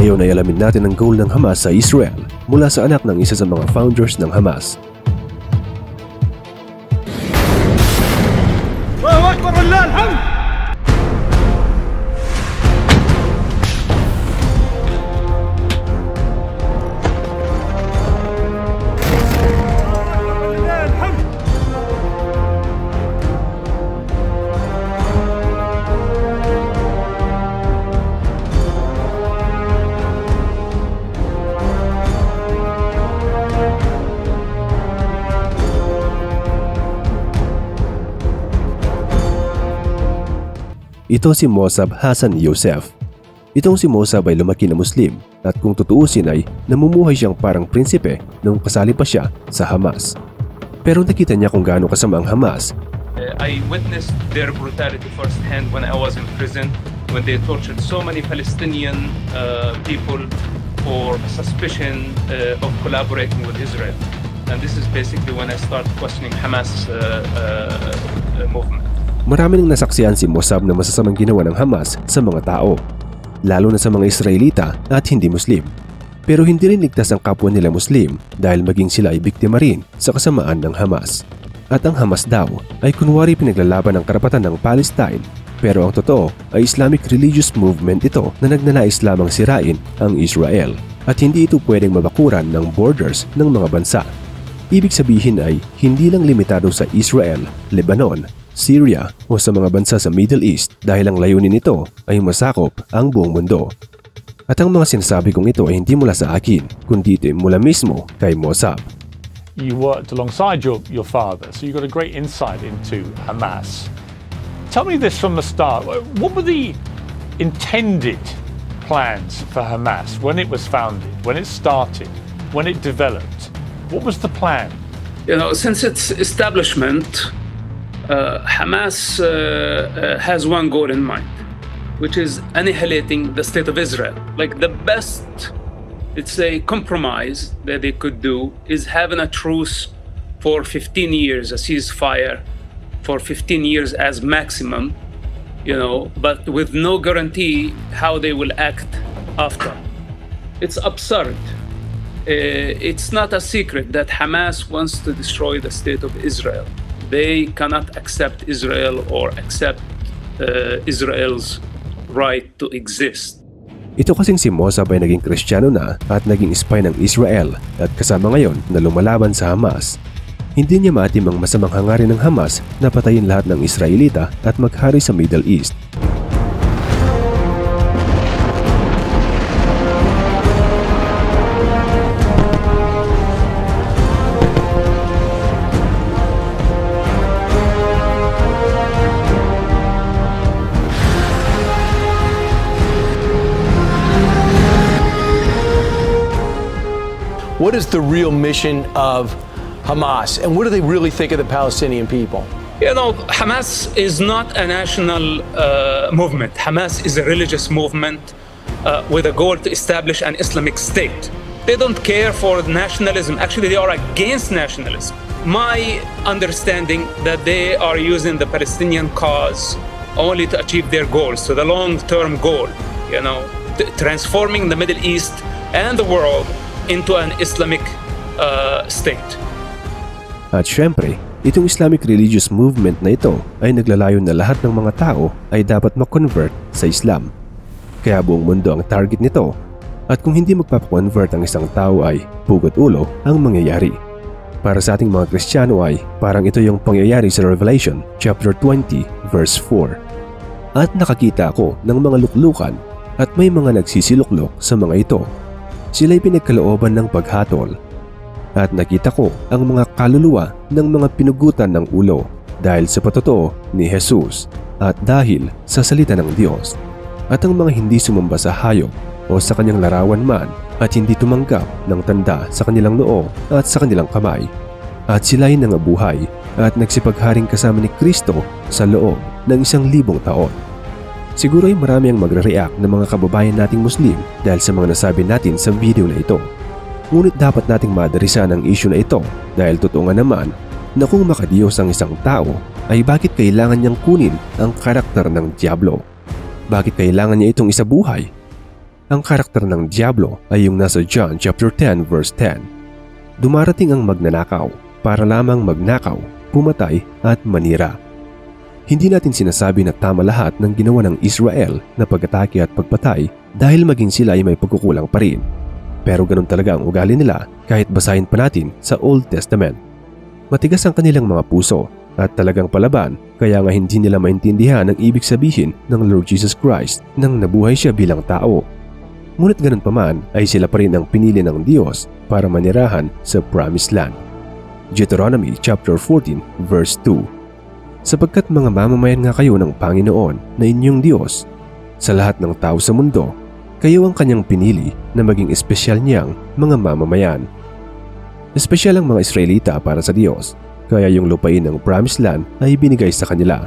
Ngayon ay alamin natin ang goal ng Hamas sa Israel mula sa anak ng isa sa mga founders ng Hamas. Ito si Mossab Hassan Youssef. Itong si Mossab ay lumaki na Muslim at kung tutuusin ay namumuhay siyang parang prinsipe nung kasali pa siya sa Hamas. Pero nakita niya kung gaano kasama ang Hamas. I witnessed their brutality firsthand when I was in prison, when they tortured so many Palestinian people for suspicion of collaborating with Israel. And this is basically when I started questioning Hamas movement. Marami nang nasaksihan si Mossab na masasamang ginawa ng Hamas sa mga tao, lalo na sa mga Israelita at hindi Muslim. Pero hindi rin ligtas ang kapwa nila Muslim dahil maging sila ay biktima rin sa kasamaan ng Hamas. At ang Hamas daw ay kunwari pinaglalaban ang karapatan ng Palestine, pero ang totoo ay Islamic religious movement ito na nagnanais lamang sirain ang Israel at hindi ito pwedeng mabakuran ng borders ng mga bansa. Ibig sabihin ay hindi lang limitado sa Israel, Lebanon, Syria o sa mga bansa sa Middle East dahil ang layunin nito ay masakop ang buong mundo. At ang mga sinasabi kong ito ay hindi mula sa akin, kundi ito mula mismo kay Mossab. You worked alongside your father, so you got a great insight into Hamas. Tell me this from the start. What were the intended plans for Hamas when it was founded, when it started, when it developed? What was the plan? You know, since its establishment, Hamas has one goal in mind, which is annihilating the state of Israel. Like the best, it's a compromise that they could do is having a truce for 15 years, a ceasefire for 15 years as maximum, you know, but with no guarantee how they will act after. It's absurd. It's not a secret that Hamas wants to destroy the state of Israel. They cannot accept Israel or accept Israel's right to exist. Ito kasing si Mossab ay naging Kristiyano na at naging spy ng Israel at kasama ngayon na lumalaban sa Hamas. Hindi niya maatim ang masamang hangarin ng Hamas na patayin lahat ng Israelita at maghari sa Middle East. What is the real mission of Hamas, and what do they really think of the Palestinian people? You know, Hamas is not a national movement. Hamas is a religious movement with a goal to establish an Islamic state. They don't care for nationalism. Actually, they are against nationalism. My understanding that they are using the Palestinian cause only to achieve their goals, so the long-term goal, you know, transforming the Middle East and the world into an Islamic state. At syempre, itong Islamic religious movement na ito ay naglalayo na lahat ng mga tao ay dapat mag-convert sa Islam. Kaya buong mundo ang target nito at kung hindi magpapakonvert ang isang tao ay pugot ulo ang mangyayari. Para sa ating mga Kristiyano ay parang ito yung pangyayari sa Revelation chapter 20 verse 4. At nakakita ako ng mga luklukan at may mga nagsisiluklok sa mga ito. Sila'y pinagkalooban ng paghatol. At nakita ko ang mga kaluluwa ng mga pinugutan ng ulo dahil sa patotoo ni Jesus at dahil sa salita ng Diyos. At ang mga hindi sumamba sa hayop o sa kanyang larawan man at hindi tumanggap ng tanda sa kanilang noo at sa kanilang kamay. At sila'y nangabuhay at nagsipagharing kasama ni Kristo sa loob ng 1,000 taon. Siguro ay marami ang magre-react ng mga kababayan nating Muslim dahil sa mga nasabi natin sa video na ito. Ngunit dapat nating madarisan ang issue na ito dahil totoo nga naman na kung makadiyos ang isang tao ay bakit kailangan niyang kunin ang karakter ng Diablo? Bakit kailangan niya itong isabuhay? Ang karakter ng Diablo ay yung nasa John chapter 10 verse 10. Dumarating ang magnanakaw para lamang magnakaw, pumatay at manira. Hindi natin sinasabi na tama lahat ng ginawa ng Israel na pag-atake at pagpatay dahil maging sila ay may pagkukulang pa rin. Pero ganun talaga ang ugali nila kahit basahin pa natin sa Old Testament. Matigas ang kanilang mga puso at talagang palaban, kaya nga hindi nila maintindihan ang ibig sabihin ng Lord Jesus Christ nang nabuhay siya bilang tao. Ngunit ganun pa man ay sila pa rin ang pinili ng Diyos para manirahan sa Promised Land. Deuteronomy chapter 14 verse 2. Sapagkat mga mamamayan nga kayo ng Panginoon na inyong Diyos, sa lahat ng tao sa mundo, kayo ang kanyang pinili na maging espesyal niyang mga mamamayan. Espesyal ang mga Israelita para sa Diyos, kaya yung lupain ng Promised Land ay binigay sa kanila.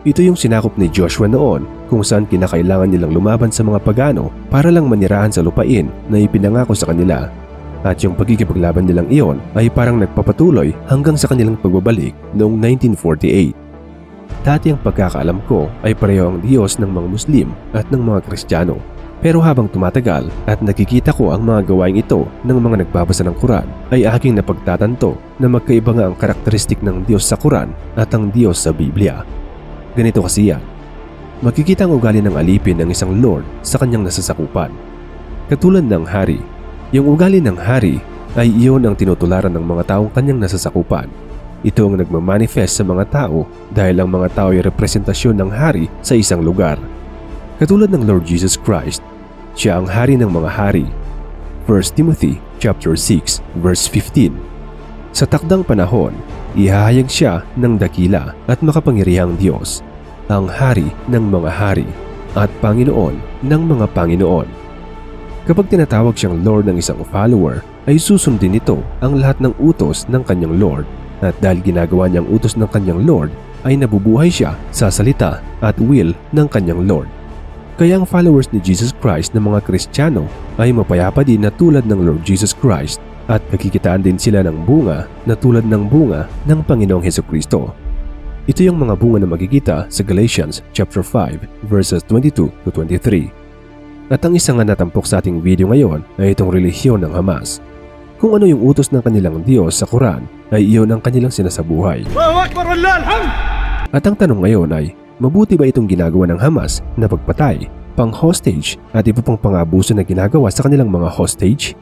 Ito yung sinakop ni Joshua noon kung saan kinakailangan nilang lumaban sa mga pagano para lang manirahan sa lupain na ipinangako sa kanila. At yung pagkikipaglaban nilang iyon ay parang nagpapatuloy hanggang sa kanilang pagbabalik noong 1948. Dati ang pagkakaalam ko ay pareho ang Diyos ng mga Muslim at ng mga Kristiyano. Pero habang tumatagal at nakikita ko ang mga gawain ito ng mga nagbabasa ng Quran, ay aking napagtatanto na magkaiba nga ang karakteristik ng Diyos sa Quran at ang Diyos sa Biblia. Ganito kasi yan. Makikita ang ugali ng alipin ng isang Lord sa kanyang nasasakupan. Katulad ng hari, yung ugali ng hari ay iyon ang tinutularan ng mga taong kanyang nasasakupan. Ito ang nagmamanifest sa mga tao dahil ang mga tao ay representasyon ng hari sa isang lugar. Katulad ng Lord Jesus Christ, siya ang hari ng mga hari. 1 Timothy chapter 6 verse 15. Sa takdang panahon, ihahayag siya ng dakila at makapangyarihang Diyos, ang hari ng mga hari at Panginoon ng mga Panginoon. Kapag tinatawag siyang Lord ng isang follower, ay susundin nito ang lahat ng utos ng kanyang Lord, at dahil ginagawa niyang utos ng kanyang Lord, ay nabubuhay siya sa salita at will ng kanyang Lord. Kaya ang followers ni Jesus Christ na mga Kristiyano ay mapayapa din na tulad ng Lord Jesus Christ, at nakikitaan din sila ng bunga na tulad ng bunga ng Panginoong Hesukristo. Ito yung mga bunga na makikita sa Galatians chapter 5 verses 22 to 23. At ang isang natampok sa ating video ngayon ay itong relihiyon ng Hamas. Kung ano yung utos ng kanilang Diyos sa Quran ay iyon ang kanilang sinasabuhay. At ang tanong ngayon ay, mabuti ba itong ginagawa ng Hamas na pagpatay, pang-hostage at iba pang pang-abuso na ginagawa sa kanilang mga hostage?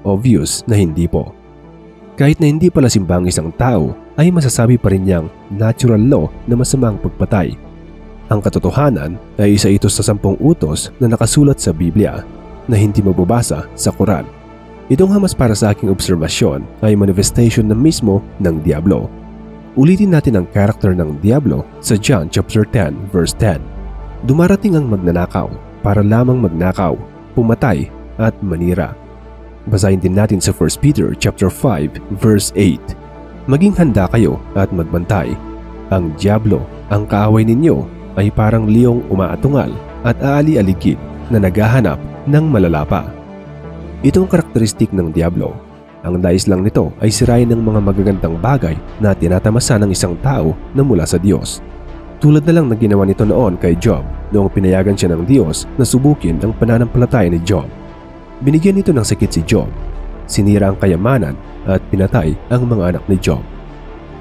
Obvious na hindi po. Kahit na hindi pala simbang isang tao, ay masasabi pa rin niyang natural law na masama ang pagpatay. Ang katotohanan ay isa ito sa 10 utos na nakasulat sa Biblia na hindi mababasa sa Quran. Itong Hamas para sa aking obserbasyon ay manifestation na mismo ng Diablo. Ulitin natin ang karakter ng Diablo sa John chapter 10 verse 10. Dumarating ang magnanakaw para lamang magnakaw, pumatay at manira. Basahin din natin sa 1 Peter chapter 5 verse 8. Maging handa kayo at magbantay. Ang Diablo, ang kaaway ninyo, ay parang liyong umaatungal at aali-aligid na naghahanap ng malalapa. Ito ang karakteristik ng Diablo. Ang nais lang nito ay sirain ng mga magagandang bagay na tinatamasa ng isang tao na mula sa Diyos. Tulad na lang na ginawa nito noon kay Job noong pinayagan siya ng Diyos na subukin ang pananampalataya ni Job. Binigyan nito ng sakit si Job, sinira ang kayamanan at pinatay ang mga anak ni Job.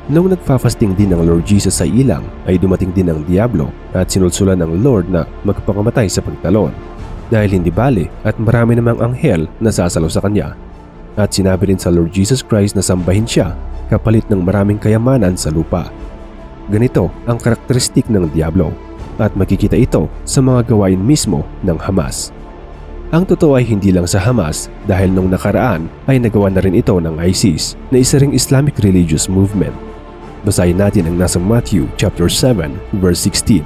Noong nagfa-fasting din ng Lord Jesus sa ilang ay dumating din ang Diablo at sinulsulan ng Lord na magpakamatay sa pagtalon dahil hindi bali at marami namang anghel na sasalo sa kanya. At sinabi rin sa Lord Jesus Christ na sambahin siya kapalit ng maraming kayamanan sa lupa. Ganito ang karakteristik ng Diablo at makikita ito sa mga gawain mismo ng Hamas. Ang totoo ay hindi lang sa Hamas dahil nung nakaraan ay nagawa na rin ito ng ISIS na isa ring Islamic religious movement. Basahin natin ang nasa Matthew chapter 7 verse 16.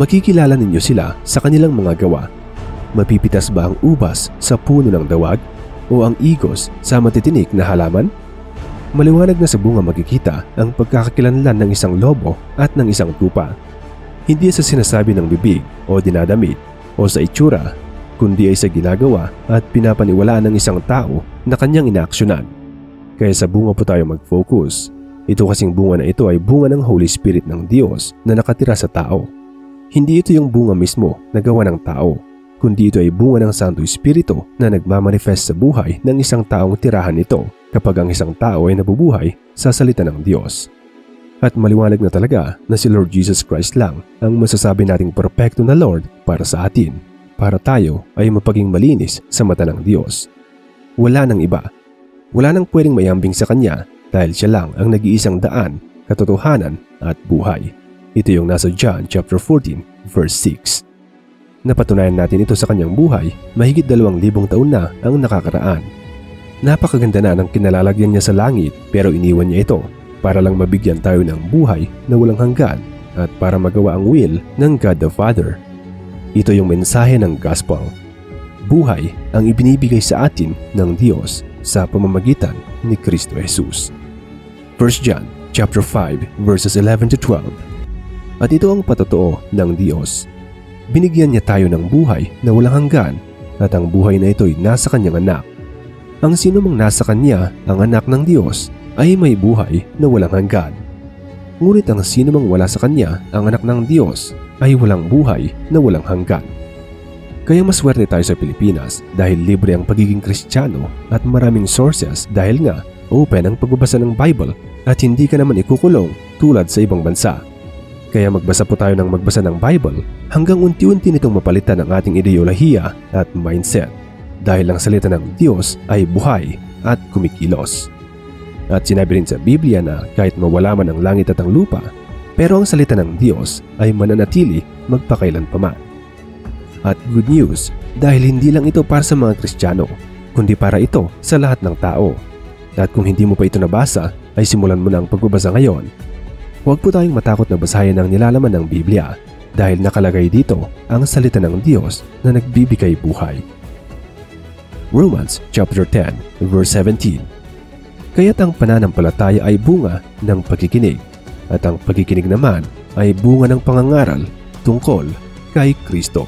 Makikilala ninyo sila sa kanilang mga gawa. Mapipitas ba ang ubas sa puno ng dawag o ang igos sa matitinik na halaman? Maliwanag na sa bunga makikita ang pagkakakilanlan ng isang lobo at ng isang tupa. Hindi sa sinasabi ng bibig o dinadamit o sa itsura, kundi ay sa ginagawa at pinapaniwalaan ng isang tao na kanyang inaaksyonan. Kaya sa bunga po tayo mag-focus. Ito kasing bunga na ito ay bunga ng Holy Spirit ng Diyos na nakatira sa tao. Hindi ito yung bunga mismo na gawa ng tao, kundi ito ay bunga ng Santo Espiritu na nagmamanifest sa buhay ng isang taong tirahan nito kapag ang isang tao ay nabubuhay sa salita ng Diyos. At maliwanag na talaga na si Lord Jesus Christ lang ang masasabi nating perpekto na Lord para sa atin, para tayo ay mapaging malinis sa mata ng Diyos. Wala nang iba. Wala nang pwedeng mayambing sa Kanya dahil siya lang ang nag-iisang daan, katotohanan at buhay. Ito yung nasa John chapter 14 verse 6. Napatunayan natin ito sa kanyang buhay, mahigit 2,000 taon na ang nakakaraan. Napakaganda na ng kinalalagyan niya sa langit pero iniwan niya ito para lang mabigyan tayo ng buhay na walang hanggan at para magawa ang will ng God the Father. Ito yung mensahe ng gospel. Buhay ang ibinibigay sa atin ng Diyos sa pamamagitan ni Kristo Jesus. 1 John chapter 5 verses 11 to 12. At ito ang patotoo ng Diyos. Binigyan niya tayo ng buhay na walang hanggan at ang buhay na ito ay nasa kanyang anak. Ang sino mang nasa kanya, ang anak ng Diyos, ay may buhay na walang hanggan. Ngunit ang sino mang wala sa kanya, ang anak ng Diyos, ay walang buhay na walang hanggan. Kaya maswerte tayo sa Pilipinas dahil libre ang pagiging Kristiyano at maraming sources dahil nga open ang pagbabasa ng Bible at hindi ka naman ikukulong tulad sa ibang bansa. Kaya magbasa po tayo ng magbasa ng Bible hanggang unti-unti nitong mapalitan ang ating ideolohiya at mindset dahil ang salita ng Diyos ay buhay at kumikilos. At sinabi rin sa Biblia na kahit mawala man ang langit at ang lupa, pero ang salita ng Diyos ay mananatili magpakailanpaman. At good news dahil hindi lang ito para sa mga Kristiyano, kundi para ito sa lahat ng tao. At kung hindi mo pa ito nabasa, ay simulan mo na ang pagbabasa ngayon. Huwag po tayong matakot na basahin ang nilalaman ng Biblia dahil nakalagay dito ang salita ng Diyos na nagbibigay buhay. Romans chapter 10 verse 17. Kaya't ang pananampalataya ay bunga ng pagkikinig at ang pagkikinig naman ay bunga ng pangangaral tungkol kay Kristo.